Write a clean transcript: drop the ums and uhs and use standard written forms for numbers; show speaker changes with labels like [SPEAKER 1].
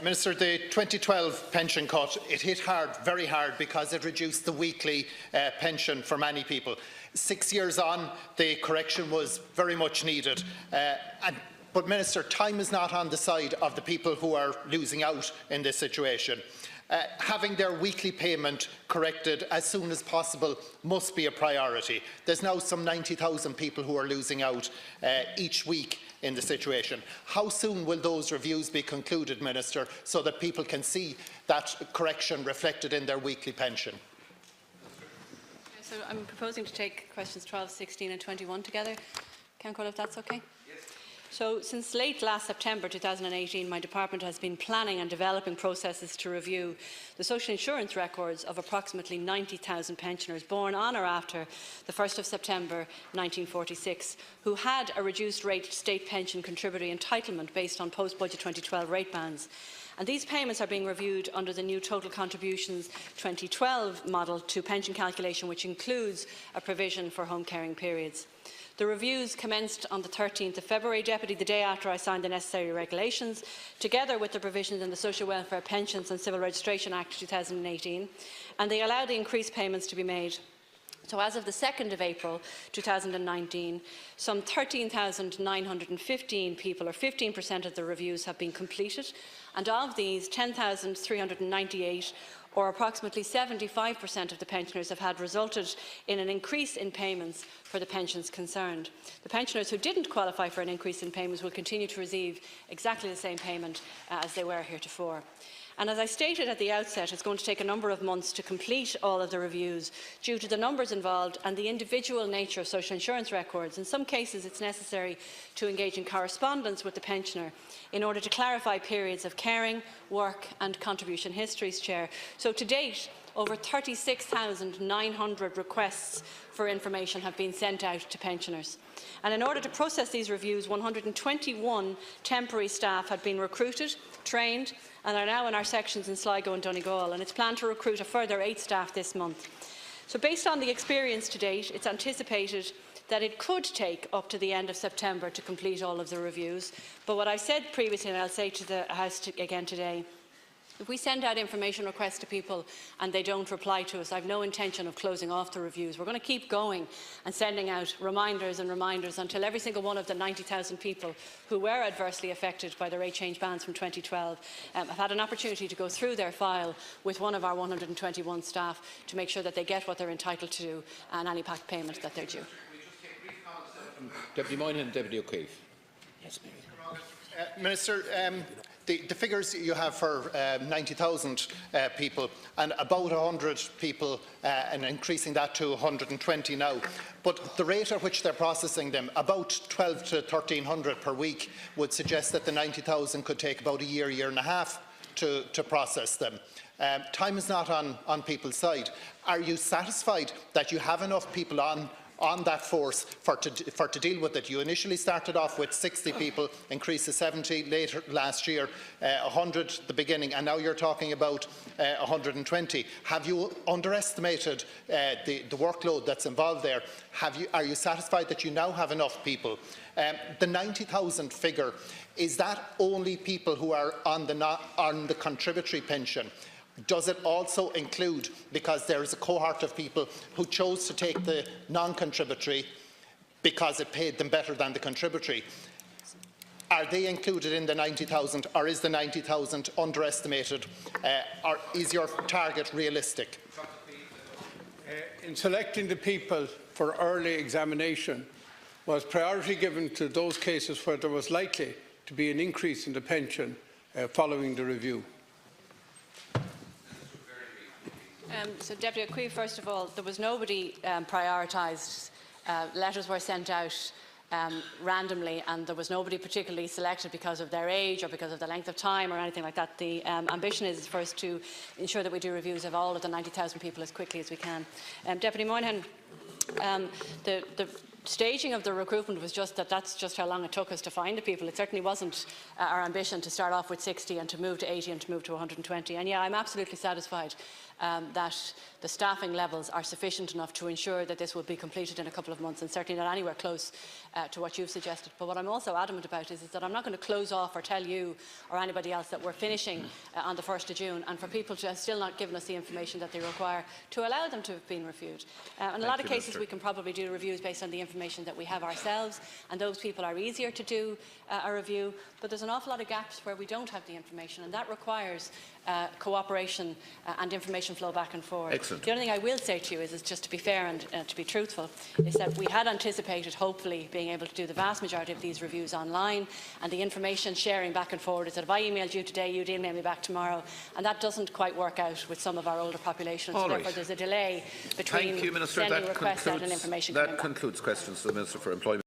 [SPEAKER 1] Minister, the 2012 pension cut, it hit hard, very hard, because it reduced the weekly pension for many people. 6 years on, the correction was very much needed. But Minister, time is not on the side of the people who are losing out in this situation. Having their weekly payment corrected as soon as possible must be a priority. There's now some 90,000 people who are losing out each week in the situation. How soon will those reviews be concluded, Minister, so that people can see that correction reflected in their weekly pension?
[SPEAKER 2] So I'm proposing to take questions 12, 16 and 21 together. Councillor, if that's okay? So, since late last September 2018, my department has been planning and developing processes to review the social insurance records of approximately 90,000 pensioners born on or after the 1st of September 1946, who had a reduced rate state pension contributory entitlement based on post-budget 2012 rate bands. And these payments are being reviewed under the new Total Contributions 2012 model to pension calculation, which includes a provision for home caring periods. The reviews commenced on the 13th of February, Deputy, the day after I signed the necessary regulations, together with the provisions in the Social Welfare Pensions and Civil Registration Act 2018, and they allow the increased payments to be made. So as of the 2nd of April 2019, some 13,915 people, or 15% of the reviews, have been completed, and of these, 10,398, or approximately 75% of the pensioners, have had resulted in an increase in payments for the pensions concerned. The pensioners who didn't qualify for an increase in payments will continue to receive exactly the same payment as they were heretofore. And as I stated at the outset, it's going to take a number of months to complete all of the reviews due to the numbers involved and the individual nature of social insurance records. In some cases, it's necessary to engage in correspondence with the pensioner in order to clarify periods of caring, work and contribution histories, Chair. So to date, over 36,900 requests for information have been sent out to pensioners. And in order to process these reviews, 121 temporary staff had been recruited, trained and are now in our sections in Sligo and Donegal, and it's planned to recruit a further 8 staff this month. So based on the experience to date, it's anticipated that it could take up to the end of September to complete all of the reviews. But what I said previously, and I'll say to the House again today, if we send out information requests to people and they don't reply to us, I have no intention of closing off the reviews. We're going to keep going and sending out reminders and reminders until every single one of the 90,000 people who were adversely affected by the rate change bans from 2012 have had an opportunity to go through their file with one of our 121 staff to make sure that they get what they're entitled to and any back payment that they're due.
[SPEAKER 3] Deputy Moynihan, Deputy Cuív. Yes,
[SPEAKER 1] Minister, the figures you have for 90,000 people and about 100 people and increasing that to 120 now, but the rate at which they're processing them, about 1,200 to 1,300 per week, would suggest that the 90,000 could take about a year, year and a half to process them. Time is not on people's side. Are you satisfied that you have enough people on that force for to deal with it? You initially started off with 60 people, increased to 70 later last year, 100 at the beginning, and now you're talking about 120. Have you underestimated the workload that's involved there? Are you satisfied that you now have enough people? The 90,000 figure, is that only people who are on the contributory pension? Does it also include, because there is a cohort of people who chose to take the non-contributory because it paid them better than the contributory? Are they included in the 90,000, or is the 90,000 underestimated, or is your target realistic?
[SPEAKER 4] In selecting the people for early examination, was priority given to those cases where there was likely to be an increase in the pension following the review.
[SPEAKER 2] So, Deputy Cuív, first of all, there was nobody prioritised. Letters were sent out randomly, and there was nobody particularly selected because of their age or because of the length of time or anything like that. The ambition is first to ensure that we do reviews of all of the 90,000 people as quickly as we can. Deputy Moynihan, the staging of the recruitment was just that's just how long it took us to find the people. It certainly wasn't our ambition to start off with 60 and to move to 80 and to move to 120. And yeah, I'm absolutely satisfied that the staffing levels are sufficient enough to ensure that this will be completed in a couple of months, and certainly not anywhere close to what you've suggested. But what I'm also adamant about is that I'm not going to close off or tell you or anybody else that we're finishing on the 1st of June, and for people to have still not given us the information that they require to allow them to have been reviewed. In a lot of cases, we can probably do reviews based on the information that we have ourselves, and those people are easier to do a review. But there's an awful lot of gaps where we don't have the information, and that requires cooperation and information flow back and forward.
[SPEAKER 5] Excellent.
[SPEAKER 2] The only thing I will say to you is just to be fair and to be truthful, is that we had anticipated hopefully being able to do the vast majority of these reviews online, and the information sharing back and forward is that if I emailed you today, you'd email me back tomorrow, and that doesn't quite work out with some of our older populations.
[SPEAKER 5] All right.
[SPEAKER 2] Therefore, there's a delay between
[SPEAKER 5] Thank you, Minister.
[SPEAKER 2] sending requests out and information coming back.
[SPEAKER 5] That concludes questions to the Minister for Employment.